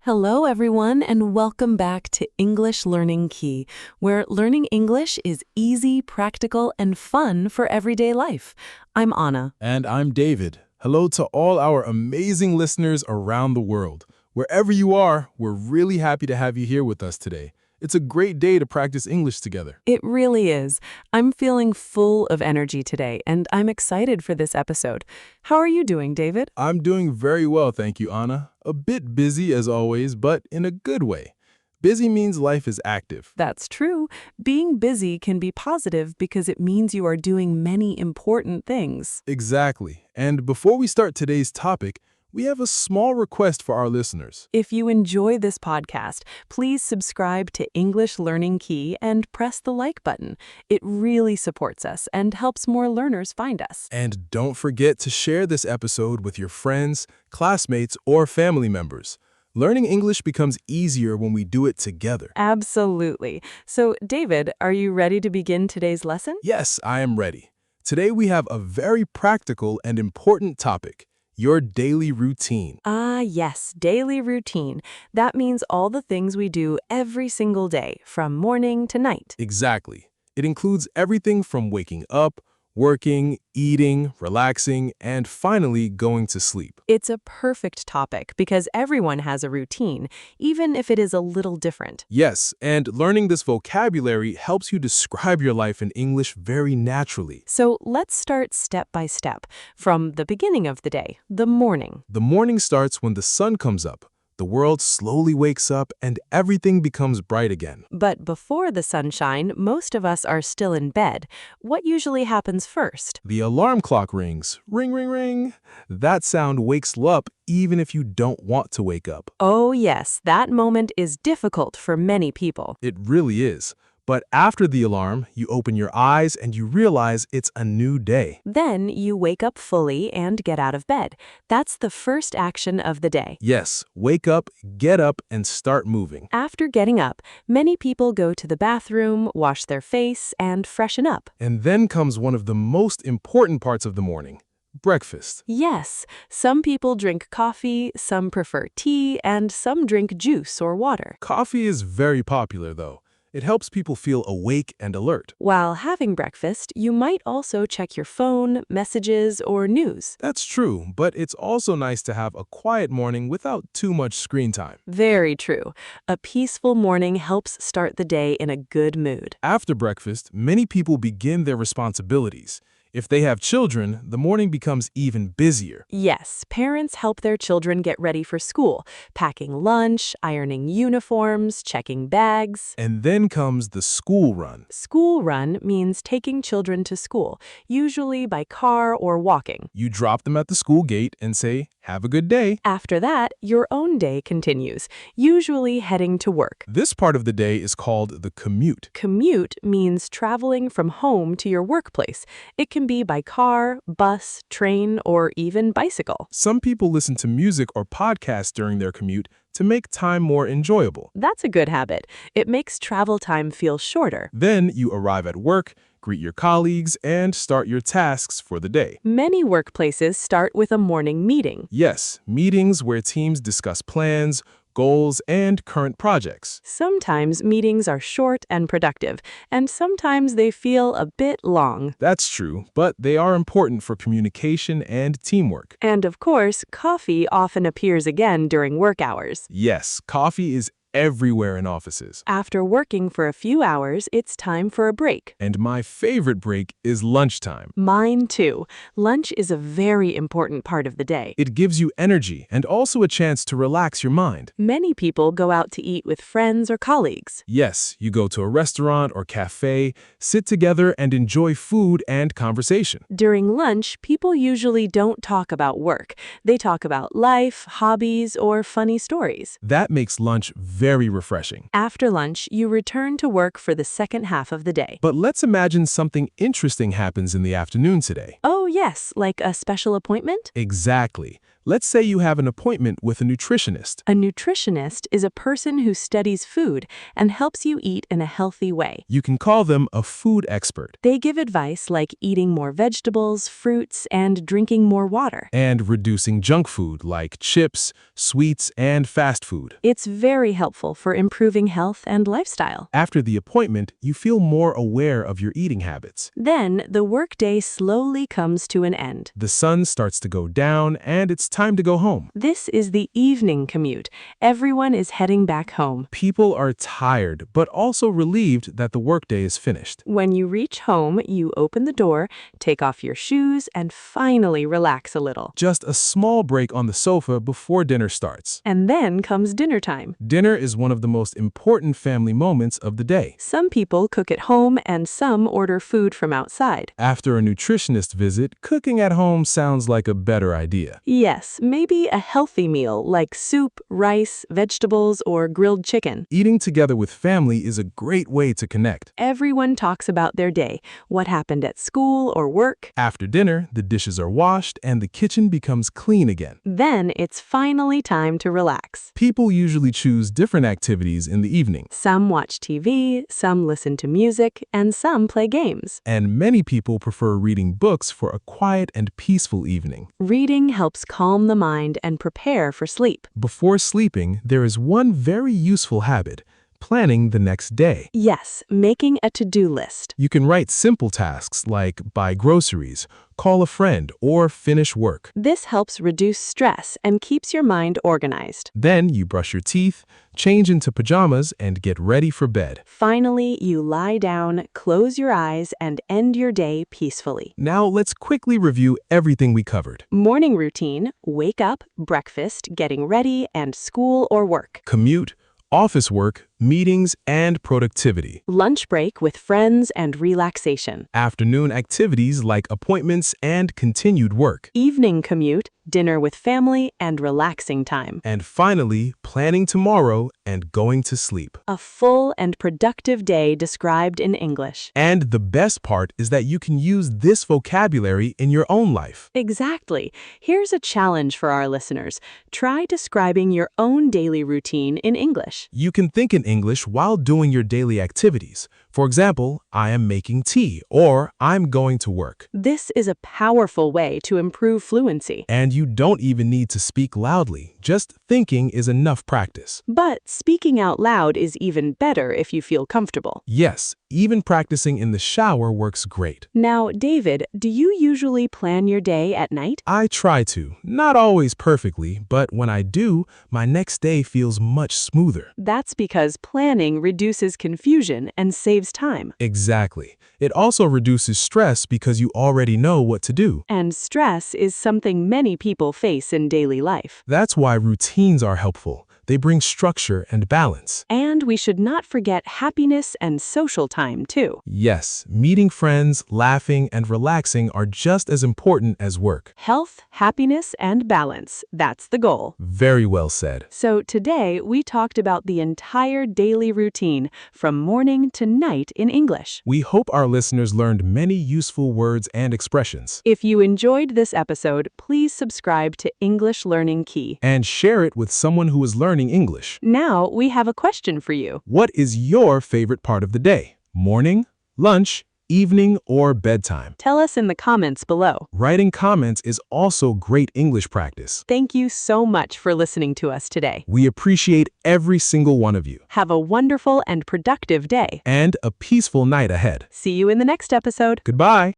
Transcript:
Hello, everyone, and welcome back to English Learning Key, where learning English is easy, practical, and fun for everyday life. I'm Anna. And I'm David. Hello to all our amazing listeners around the world. Wherever you are, we're really happy to have you here with us today. It's a great day to practice English together. It really is. I'm feeling full of energy today, and I'm excited for this episode. How are you doing, David? I'm doing very well, thank you, Anna. A bit busy as always, but in a good way. Busy means life is active. That's true. Being busy can be positive because it means you are doing many important things. Exactly. And before we start today's topic, we have a small request for our listeners. If you enjoy this podcast, please subscribe to English Learning Key and press the like button. It really supports us and helps more learners find us. And don't forget to share this episode with your friends, classmates, or family members. Learning English becomes easier when we do it together. Absolutely. So, David, are you ready to begin today's lesson? Yes, I am ready. Today we have a very practical and important topic. Your daily routine. Yes, daily routine. That means all the things we do every single day, from morning to night. Exactly. It includes everything from waking up, working, eating, relaxing, and finally going to sleep. It's a perfect topic because everyone has a routine, even if it is a little different. Yes, and learning this vocabulary helps you describe your life in English very naturally. So let's start step by step, from the beginning of the day, the morning. The morning starts when the sun comes up. The world slowly wakes up and everything becomes bright again. But before the sunshine, most of us are still in bed. What usually happens first? The alarm clock rings. Ring, ring, ring. That sound wakes you up even if you don't want to wake up. Oh yes, that moment is difficult for many people. It really is. But after the alarm, you open your eyes and you realize it's a new day. Then you wake up fully and get out of bed. That's the first action of the day. Yes, wake up, get up, and start moving. After getting up, many people go to the bathroom, wash their face, and freshen up. And then comes one of the most important parts of the morning. Breakfast. Yes, some people drink coffee, some prefer tea, and some drink juice or water. Coffee is very popular, though. It helps people feel awake and alert. While having breakfast, you might also check your phone, messages, or news. That's true, but it's also nice to have a quiet morning without too much screen time. Very true. A peaceful morning helps start the day in a good mood. After breakfast, many people begin their responsibilities. If they have children, the morning becomes even busier. Yes, parents help their children get ready for school, packing lunch, ironing uniforms, checking bags. And then comes the school run. School run means taking children to school, usually by car or walking. You drop them at the school gate and say, "Have a good day." After that, your own day continues, usually heading to work. This part of the day is called the commute. Commute means traveling from home to your workplace. It can be by car, bus, train, or even bicycle. Some people listen to music or podcasts during their commute to make time more enjoyable. That's a good habit. It makes travel time feel shorter. Then you arrive at work, greet your colleagues, and start your tasks for the day. Many workplaces start with a morning meeting. Yes, meetings where teams discuss plans, goals, and current projects. Sometimes meetings are short and productive, and sometimes they feel a bit long. That's true, but they are important for communication and teamwork. And of course, coffee often appears again during work hours. Yes, coffee is everywhere in offices. After working for a few hours, it's time for a break. And my favorite break is lunchtime. Mine too. Lunch is a very important part of the day. It gives you energy and also a chance to relax your mind. Many people go out to eat with friends or colleagues. Yes, you go to a restaurant or cafe, sit together and enjoy food and conversation. During lunch, people usually don't talk about work. They talk about life, hobbies, or funny stories. That makes lunch very refreshing. After lunch, you return to work for the second half of the day. But let's imagine something interesting happens in the afternoon today. Oh yes, like a special appointment? Exactly. Let's say you have an appointment with a nutritionist. A nutritionist is a person who studies food and helps you eat in a healthy way. You can call them a food expert. They give advice like eating more vegetables, fruits, and drinking more water. And reducing junk food like chips, sweets, and fast food. It's very helpful for improving health and lifestyle. After the appointment, you feel more aware of your eating habits. Then, the workday slowly comes to an end. The sun starts to go down, and it's time to go home. This is the evening commute. Everyone is heading back home. People are tired, but also relieved that the workday is finished. When you reach home, you open the door, take off your shoes, and finally relax a little. Just a small break on the sofa before dinner starts. And then comes dinner time. Dinner is one of the most important family moments of the day. Some people cook at home and some order food from outside. After a nutritionist visit, cooking at home sounds like a better idea. Yes, maybe a healthy meal like soup, rice, vegetables, or grilled chicken. Eating together with family is a great way to connect. Everyone talks about their day, what happened at school or work. After dinner, the dishes are washed and the kitchen becomes clean again. Then it's finally time to relax. People usually choose different activities in the evening. Some watch TV, some listen to music, and some play games. And many people prefer reading books for a quiet and peaceful evening. Reading helps calm the mind and prepare for sleep. Before sleeping, there is one very useful habit: planning the next day. Yes, making a to-do list. You can write simple tasks like buy groceries, call a friend, or finish work. This helps reduce stress and keeps your mind organized. Then you brush your teeth, change into pajamas, and get ready for bed. Finally, you lie down, close your eyes, and end your day peacefully. Now let's quickly review everything we covered. Morning routine: wake up, breakfast, getting ready, and school or work. Commute, office work, meetings, and productivity. Lunch break with friends and relaxation. Afternoon activities like appointments and continued work. Evening commute, dinner with family, and relaxing time. And finally, planning tomorrow and going to sleep. A full and productive day described in English. And the best part is that you can use this vocabulary in your own life. Exactly. Here's a challenge for our listeners. Try describing your own daily routine in English. You can think in English while doing your daily activities. For example, I am making tea, or I'm going to work. This is a powerful way to improve fluency. And you don't even need to speak loudly. Just thinking is enough practice. But speaking out loud is even better if you feel comfortable. Yes, even practicing in the shower works great. Now, David, do you usually plan your day at night? I try to. Not always perfectly, but when I do, my next day feels much smoother. That's because planning reduces confusion and saves time. Exactly. It also reduces stress because you already know what to do. And stress is something many people face in daily life. That's why routines are helpful. They bring structure and balance. And we should not forget happiness and social time, too. Yes, meeting friends, laughing, and relaxing are just as important as work. Health, happiness, and balance. That's the goal. Very well said. So today, we talked about the entire daily routine from morning to night in English. We hope our listeners learned many useful words and expressions. If you enjoyed this episode, please subscribe to English Learning Key. And share it with someone who is learning English. Now, we have a question for you. What is your favorite part of the day? Morning, lunch, evening, or bedtime? Tell us in the comments below. Writing comments is also great English practice. Thank you so much for listening to us today. We appreciate every single one of you. Have a wonderful and productive day. And a peaceful night ahead. See you in the next episode. Goodbye.